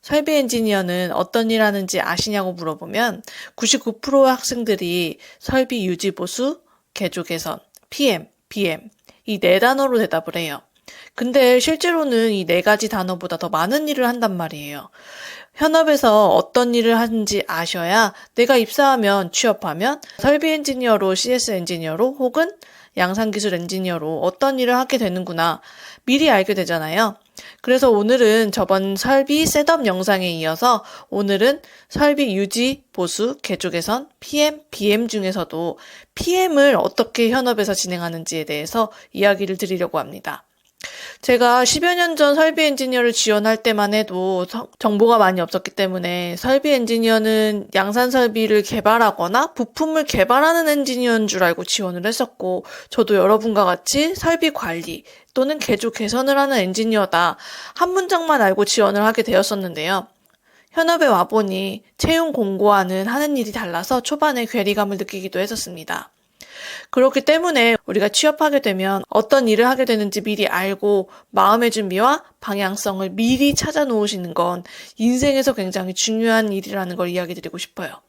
설비 엔지니어는 어떤 일 하는지 아시냐고 물어보면 99%의 학생들이 설비 유지 보수, 개조 개선, PM, BM 이 네 단어로 대답을 해요. 근데 실제로는 이 네 가지 단어보다 더 많은 일을 한단 말이에요. 현업에서 어떤 일을 하는지 아셔야 내가 입사하면 취업하면 설비 엔지니어로 CS 엔지니어로 혹은 양산기술 엔지니어로 어떤 일을 하게 되는구나 미리 알게 되잖아요. 그래서 오늘은 저번 설비 셋업 영상에 이어서 오늘은 설비 유지, 보수, 개조 개선, PM, BM 중에서도 PM을 어떻게 현업에서 진행하는지에 대해서 이야기를 드리려고 합니다. 제가 10여 년 전 설비 엔지니어를 지원할 때만 해도 정보가 많이 없었기 때문에 설비 엔지니어는 양산 설비를 개발하거나 부품을 개발하는 엔지니어인 줄 알고 지원을 했었고, 저도 여러분과 같이 설비 관리 또는 개조 개선을 하는 엔지니어다 한 문장만 알고 지원을 하게 되었었는데요. 현업에 와보니 채용 공고와는 하는 일이 달라서 초반에 괴리감을 느끼기도 했었습니다. 그렇기 때문에 우리가 취업하게 되면 어떤 일을 하게 되는지 미리 알고 마음의 준비와 방향성을 미리 찾아 놓으시는 건 인생에서 굉장히 중요한 일이라는 걸 이야기 드리고 싶어요.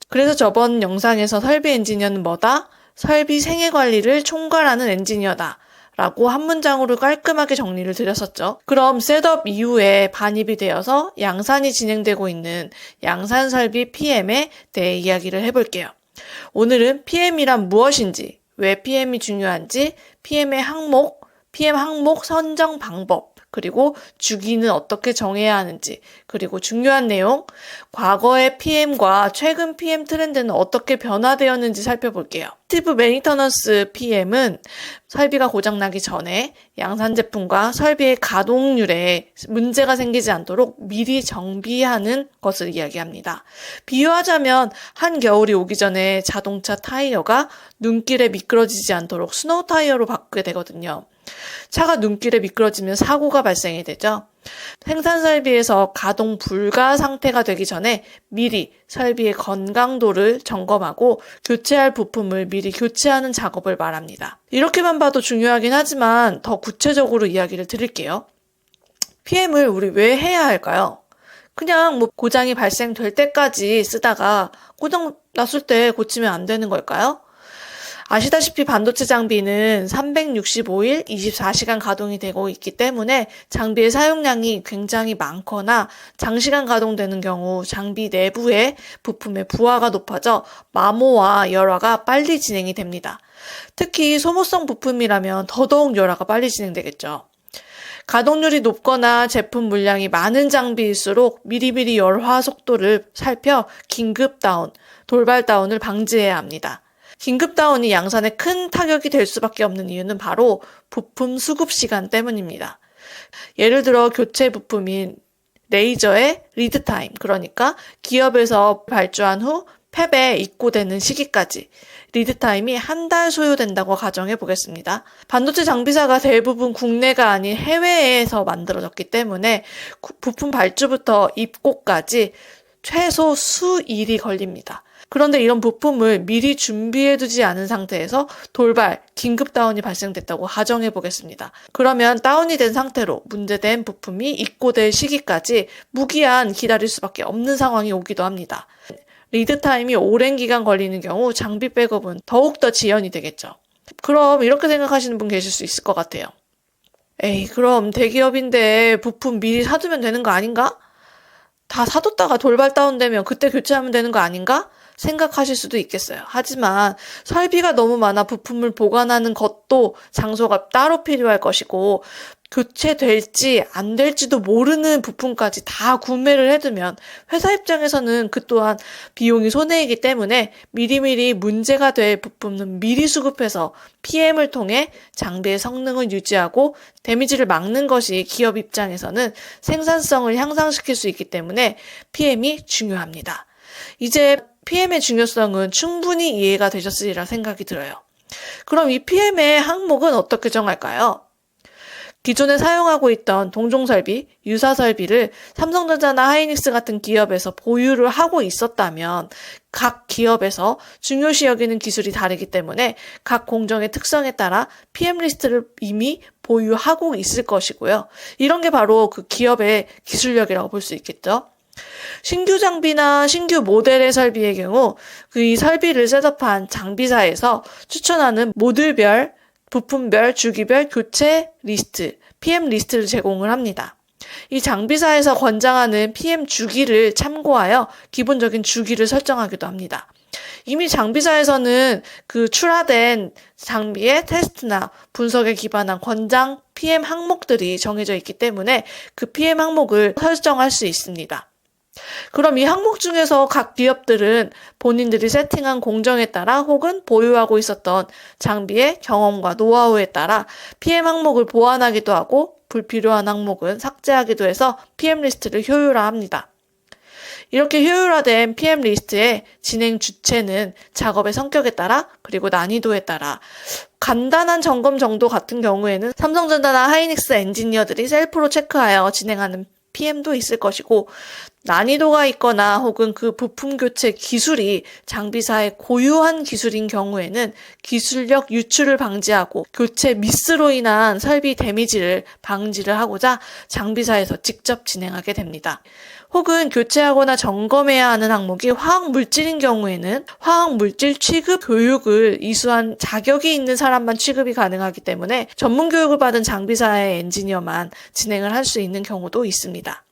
그래서 저번 영상에서 설비 엔지니어는 뭐다? 설비 생애 관리를 총괄하는 엔지니어다. 라고 한 문장으로 깔끔하게 정리를 드렸었죠. 그럼 셋업 이후에 반입이 되어서 양산이 진행되고 있는 양산 설비 PM에 대해 이야기를 해볼게요. 오늘은 PM이란 무엇인지, 왜 PM이 중요한지, PM 항목 선정 방법, 그리고 주기는 어떻게 정해야 하는지, 그리고 중요한 내용, 과거의 PM과 최근 PM 트렌드는 어떻게 변화되었는지 살펴볼게요. 프리디क्티브 메인터넌스 PM은 설비가 고장나기 전에 양산 제품과 설비의 가동률에 문제가 생기지 않도록 미리 정비하는 것을 이야기합니다. 비유하자면 한겨울이 오기 전에 자동차 타이어가 눈길에 미끄러지지 않도록 스노우 타이어로 바꾸게 되거든요. 차가 눈길에 미끄러지면 사고가 발생이 되죠. 생산 설비에서 가동 불가 상태가 되기 전에 미리 설비의 건강도를 점검하고 교체할 부품을 미리 교체하는 작업을 말합니다. 이렇게만 봐도 중요하긴 하지만 더 구체적으로 이야기를 드릴게요. PM을 우리 왜 해야 할까요? 그냥 고장이 발생될 때까지 쓰다가 고장 났을 때 고치면 안 되는 걸까요? 아시다시피 반도체 장비는 365일 24시간 가동이 되고 있기 때문에 장비의 사용량이 굉장히 많거나 장시간 가동되는 경우 장비 내부의 부품의 부하가 높아져 마모와 열화가 빨리 진행이 됩니다. 특히 소모성 부품이라면 더더욱 열화가 빨리 진행되겠죠. 가동률이 높거나 제품 물량이 많은 장비일수록 미리미리 열화 속도를 살펴 긴급 다운, 돌발 다운을 방지해야 합니다. 긴급 다운이 양산에 큰 타격이 될 수밖에 없는 이유는 바로 부품 수급 시간 때문입니다. 예를 들어 교체 부품인 레이저의 리드 타임, 그러니까 기업에서 발주한 후 팹에 입고되는 시기까지 리드 타임이 한 달 소요된다고 가정해 보겠습니다. 반도체 장비사가 대부분 국내가 아닌 해외에서 만들어졌기 때문에 부품 발주부터 입고까지 최소 수일이 걸립니다. 그런데 이런 부품을 미리 준비해두지 않은 상태에서 돌발, 긴급 다운이 발생됐다고 가정해 보겠습니다. 그러면 다운이 된 상태로 문제된 부품이 입고될 시기까지 무기한 기다릴 수밖에 없는 상황이 오기도 합니다. 리드 타임이 오랜 기간 걸리는 경우 장비 백업은 더욱더 지연이 되겠죠. 그럼 이렇게 생각하시는 분 계실 수 있을 것 같아요. 에이, 그럼 대기업인데 부품 미리 사두면 되는 거 아닌가? 다 사뒀다가 돌발 다운되면 그때 교체하면 되는 거 아닌가? 생각하실 수도 있겠어요. 하지만 설비가 너무 많아 부품을 보관하는 것도 장소가 따로 필요할 것이고 교체될지 안 될지도 모르는 부품까지 다 구매를 해두면 회사 입장에서는 그 또한 비용이 손해이기 때문에 미리미리 문제가 될 부품은 미리 수급해서 PM을 통해 장비의 성능을 유지하고 데미지를 막는 것이 기업 입장에서는 생산성을 향상시킬 수 있기 때문에 PM이 중요합니다. 이제 PM의 중요성은 충분히 이해가 되셨으리라 생각이 들어요. 그럼 이 PM의 항목은 어떻게 정할까요? 기존에 사용하고 있던 동종 설비, 유사 설비를 삼성전자나 하이닉스 같은 기업에서 보유를 하고 있었다면 각 기업에서 중요시 여기는 기술이 다르기 때문에 각 공정의 특성에 따라 PM 리스트를 이미 보유하고 있을 것이고요. 이런 게 바로 그 기업의 기술력이라고 볼 수 있겠죠. 신규 장비나 신규 모델의 설비의 경우 이 설비를 셋업한 장비사에서 추천하는 모듈별, 부품별, 주기별 교체 리스트, PM 리스트를 제공을 합니다. 이 장비사에서 권장하는 PM 주기를 참고하여 기본적인 주기를 설정하기도 합니다. 이미 장비사에서는 그 출하된 장비의 테스트나 분석에 기반한 권장 PM 항목들이 정해져 있기 때문에 그 PM 항목을 설정할 수 있습니다. 그럼 이 항목 중에서 각 기업들은 본인들이 세팅한 공정에 따라 혹은 보유하고 있었던 장비의 경험과 노하우에 따라 PM 항목을 보완하기도 하고 불필요한 항목은 삭제하기도 해서 PM 리스트를 효율화합니다. 이렇게 효율화된 PM 리스트의 진행 주체는 작업의 성격에 따라 그리고 난이도에 따라 간단한 점검 정도 같은 경우에는 삼성전자나 하이닉스 엔지니어들이 셀프로 체크하여 진행하는 PM도 있을 것이고 난이도가 있거나 혹은 그 부품 교체 기술이 장비사의 고유한 기술인 경우에는 기술력 유출을 방지하고 교체 미스로 인한 설비 데미지를 방지를 하고자 장비사에서 직접 진행하게 됩니다. 혹은 교체하거나 점검해야 하는 항목이 화학물질인 경우에는 화학물질 취급 교육을 이수한 자격이 있는 사람만 취급이 가능하기 때문에 전문 교육을 받은 장비사의 엔지니어만 진행을 할 수 있는 경우도 있습니다.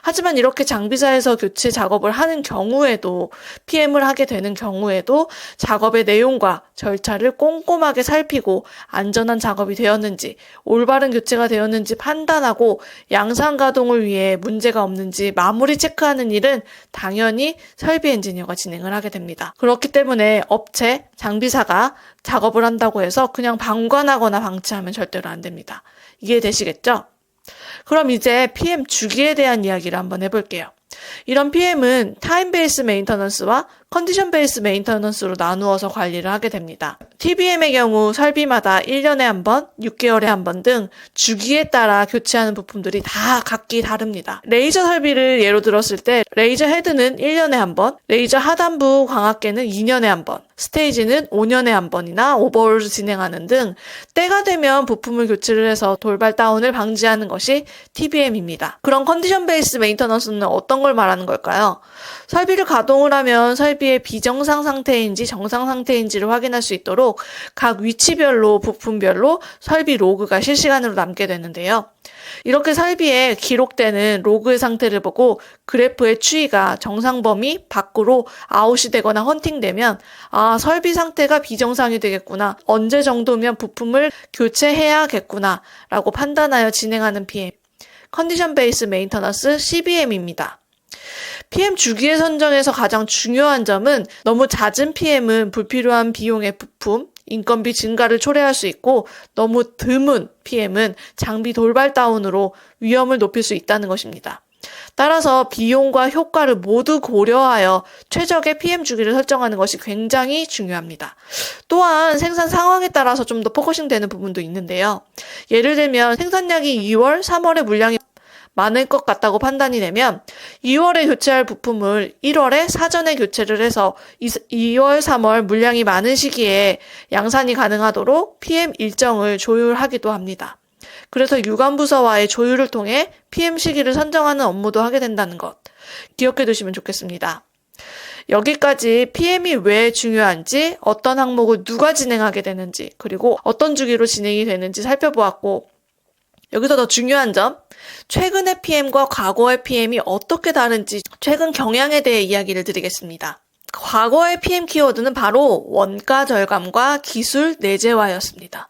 하지만 이렇게 장비사에서 교체 작업을 하는 경우에도 PM을 하게 되는 경우에도 작업의 내용과 절차를 꼼꼼하게 살피고 안전한 작업이 되었는지 올바른 교체가 되었는지 판단하고 양산 가동을 위해 문제가 없는지 마무리 체크하는 일은 당연히 설비 엔지니어가 진행을 하게 됩니다. 그렇기 때문에 업체, 장비사가 작업을 한다고 해서 그냥 방관하거나 방치하면 절대로 안 됩니다. 이해되시겠죠? 그럼 이제 PM 주기에 대한 이야기를 한번 해볼게요. 이런 PM은 타임 베이스 메인터넌스와 컨디션 베이스 메인터넌스로 나누어서 관리를 하게 됩니다. TBM의 경우 설비마다 1년에 한 번, 6개월에 한 번 등 주기에 따라 교체하는 부품들이 다 각기 다릅니다. 레이저 설비를 예로 들었을 때 레이저 헤드는 1년에 한 번, 레이저 하단부 광학계는 2년에 한 번, 스테이지는 5년에 한 번이나 오버홀을 진행하는 등 때가 되면 부품을 교체를 해서 돌발 다운을 방지하는 것이 TBM입니다. 그럼 컨디션 베이스 메인터넌스는 어떤 걸 말하는 걸까요? 설비를 가동을 하면 설비의 비정상 상태인지 정상 상태인지를 확인할 수 있도록 각 위치별로 부품별로 설비 로그가 실시간으로 남게 되는데요. 이렇게 설비에 기록되는 로그의 상태를 보고 그래프의 추이가 정상 범위 밖으로 아웃이 되거나 헌팅되면 설비 상태가 비정상이 되겠구나, 언제 정도면 부품을 교체해야겠구나 라고 판단하여 진행하는 PM, 컨디션 베이스 메인터넌스 CBM입니다. PM 주기의 선정에서 가장 중요한 점은 너무 잦은 PM은 불필요한 비용의 부품, 인건비 증가를 초래할 수 있고 너무 드문 PM은 장비 돌발 다운으로 위험을 높일 수 있다는 것입니다. 따라서 비용과 효과를 모두 고려하여 최적의 PM 주기를 설정하는 것이 굉장히 중요합니다. 또한 생산 상황에 따라서 좀 더 포커싱 되는 부분도 있는데요. 예를 들면 생산량이 2월, 3월에 물량이 많을 것 같다고 판단이 되면 2월에 교체할 부품을 1월에 사전에 교체를 해서 2월, 3월 물량이 많은 시기에 양산이 가능하도록 PM 일정을 조율하기도 합니다. 그래서 유관부서와의 조율을 통해 PM 시기를 선정하는 업무도 하게 된다는 것 기억해 두시면 좋겠습니다. 여기까지 PM이 왜 중요한지, 어떤 항목을 누가 진행하게 되는지, 그리고 어떤 주기로 진행이 되는지 살펴보았고, 여기서 더 중요한 점, 최근의 PM과 과거의 PM이 어떻게 다른지 최근 경향에 대해 이야기를 드리겠습니다. 과거의 PM 키워드는 바로 원가 절감과 기술 내재화였습니다.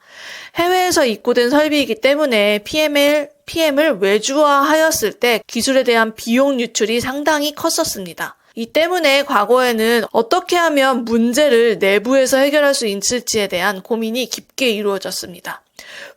해외에서 입고된 설비이기 때문에 PM을 외주화하였을 때 기술에 대한 비용 유출이 상당히 컸었습니다. 이 때문에 과거에는 어떻게 하면 문제를 내부에서 해결할 수 있을지에 대한 고민이 깊게 이루어졌습니다.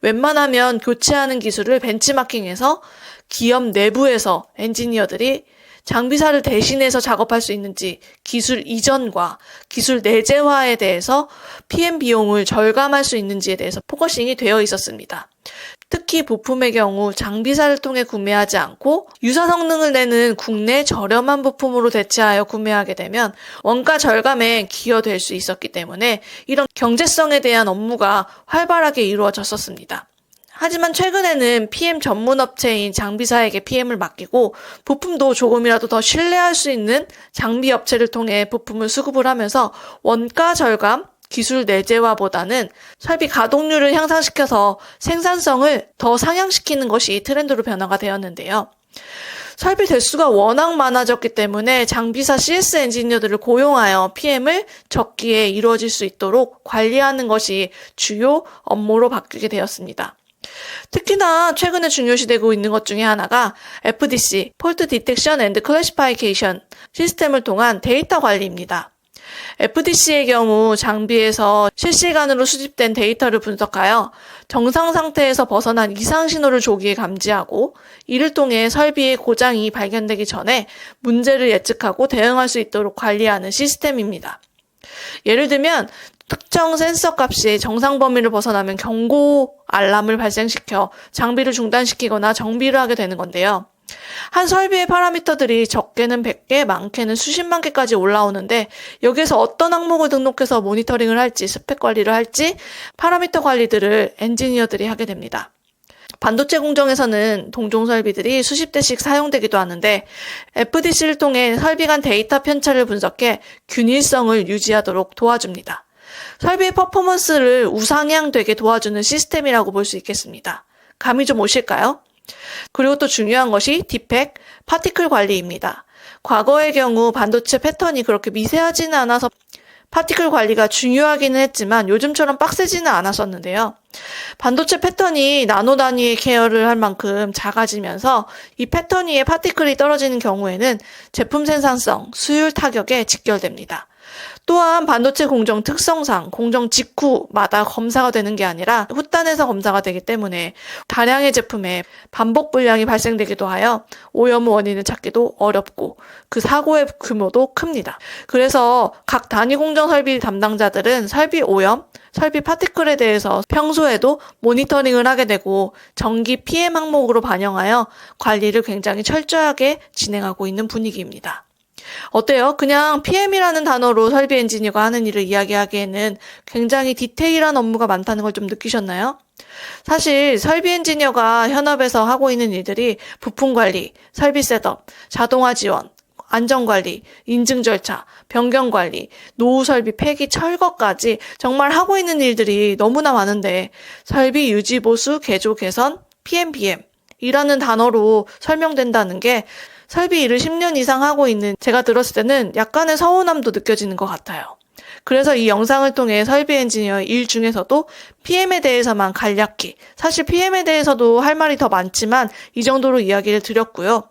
웬만하면 교체하는 기술을 벤치마킹해서 기업 내부에서 엔지니어들이 장비사를 대신해서 작업할 수 있는지 기술 이전과 기술 내재화에 대해서 PM 비용을 절감할 수 있는지에 대해서 포커싱이 되어 있었습니다. 특히 부품의 경우 장비사를 통해 구매하지 않고 유사 성능을 내는 국내 저렴한 부품으로 대체하여 구매하게 되면 원가 절감에 기여될 수 있었기 때문에 이런 경제성에 대한 업무가 활발하게 이루어졌었습니다. 하지만 최근에는 PM 전문 업체인 장비사에게 PM을 맡기고 부품도 조금이라도 더 신뢰할 수 있는 장비 업체를 통해 부품을 수급을 하면서 원가 절감, 기술 내재화보다는 설비 가동률을 향상시켜서 생산성을 더 상향시키는 것이 트렌드로 변화가 되었는데요. 설비 대수가 워낙 많아졌기 때문에 장비사 CS 엔지니어들을 고용하여 PM을 적기에 이루어질 수 있도록 관리하는 것이 주요 업무로 바뀌게 되었습니다. 특히나 최근에 중요시되고 있는 것 중에 하나가 FDC, Fault Detection and Classification 시스템을 통한 데이터 관리입니다. FDC의 경우 장비에서 실시간으로 수집된 데이터를 분석하여 정상 상태에서 벗어난 이상 신호를 조기에 감지하고 이를 통해 설비의 고장이 발견되기 전에 문제를 예측하고 대응할 수 있도록 관리하는 시스템입니다. 예를 들면 특정 센서 값이 정상 범위를 벗어나면 경고 알람을 발생시켜 장비를 중단시키거나 정비를 하게 되는 건데요. 한 설비의 파라미터들이 적게는 100개, 많게는 수십만 개까지 올라오는데 여기에서 어떤 항목을 등록해서 모니터링을 할지, 스펙 관리를 할지 파라미터 관리들을 엔지니어들이 하게 됩니다. 반도체 공정에서는 동종 설비들이 수십 대씩 사용되기도 하는데 FDC를 통해 설비 간 데이터 편차를 분석해 균일성을 유지하도록 도와줍니다. 설비의 퍼포먼스를 우상향되게 도와주는 시스템이라고 볼 수 있겠습니다. 감이 좀 오실까요? 그리고 또 중요한 것이 디펙, 파티클 관리입니다. 과거의 경우 반도체 패턴이 그렇게 미세하지는 않아서 파티클 관리가 중요하기는 했지만 요즘처럼 빡세지는 않았었는데요. 반도체 패턴이 나노 단위의 케어를 할 만큼 작아지면서 이 패턴 위에 파티클이 떨어지는 경우에는 제품 생산성, 수율 타격에 직결됩니다. 또한 반도체 공정 특성상 공정 직후마다 검사가 되는 게 아니라 후단에서 검사가 되기 때문에 다량의 제품에 반복 불량이 발생되기도 하여 오염 원인을 찾기도 어렵고 그 사고의 규모도 큽니다. 그래서 각 단위 공정 설비 담당자들은 설비 오염, 설비 파티클에 대해서 평소에도 모니터링을 하게 되고 정기 PM 항목으로 반영하여 관리를 굉장히 철저하게 진행하고 있는 분위기입니다. 어때요? 그냥 PM이라는 단어로 설비 엔지니어가 하는 일을 이야기하기에는 굉장히 디테일한 업무가 많다는 걸 좀 느끼셨나요? 사실 설비 엔지니어가 현업에서 하고 있는 일들이 부품 관리, 설비 셋업, 자동화 지원, 안전관리, 인증 절차, 변경 관리, 노후 설비 폐기 철거까지 정말 하고 있는 일들이 너무나 많은데 설비 유지 보수, 개조 개선, PMBM 이라는 단어로 설명된다는 게 설비 일을 10년 이상 하고 있는 제가 들었을 때는 약간의 서운함도 느껴지는 것 같아요. 그래서 이 영상을 통해 설비 엔지니어의 일 중에서도 PM에 대해서만 간략히, 사실 PM에 대해서도 할 말이 더 많지만 이 정도로 이야기를 드렸고요.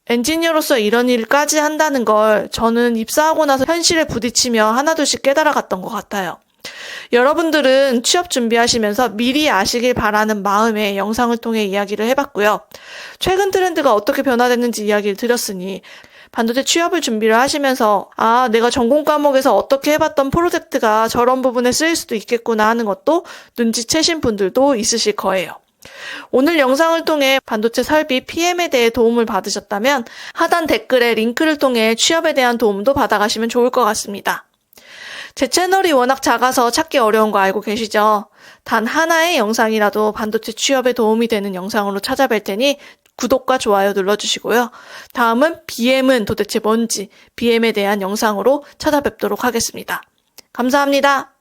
엔지니어로서 이런 일까지 한다는 걸 저는 입사하고 나서 현실에 부딪히며 하나둘씩 깨달아갔던 것 같아요. 여러분들은 취업 준비하시면서 미리 아시길 바라는 마음에 영상을 통해 이야기를 해봤고요. 최근 트렌드가 어떻게 변화됐는지 이야기를 드렸으니 반도체 취업을 준비를 하시면서 내가 전공 과목에서 어떻게 해봤던 프로젝트가 저런 부분에 쓰일 수도 있겠구나 하는 것도 눈치채신 분들도 있으실 거예요. 오늘 영상을 통해 반도체 설비 PM에 대해 도움을 받으셨다면 하단 댓글에 링크를 통해 취업에 대한 도움도 받아가시면 좋을 것 같습니다. 제 채널이 워낙 작아서 찾기 어려운 거 알고 계시죠? 단 하나의 영상이라도 반도체 취업에 도움이 되는 영상으로 찾아뵐 테니 구독과 좋아요 눌러주시고요. 다음은 BM은 도대체 뭔지, BM에 대한 영상으로 찾아뵙도록 하겠습니다. 감사합니다.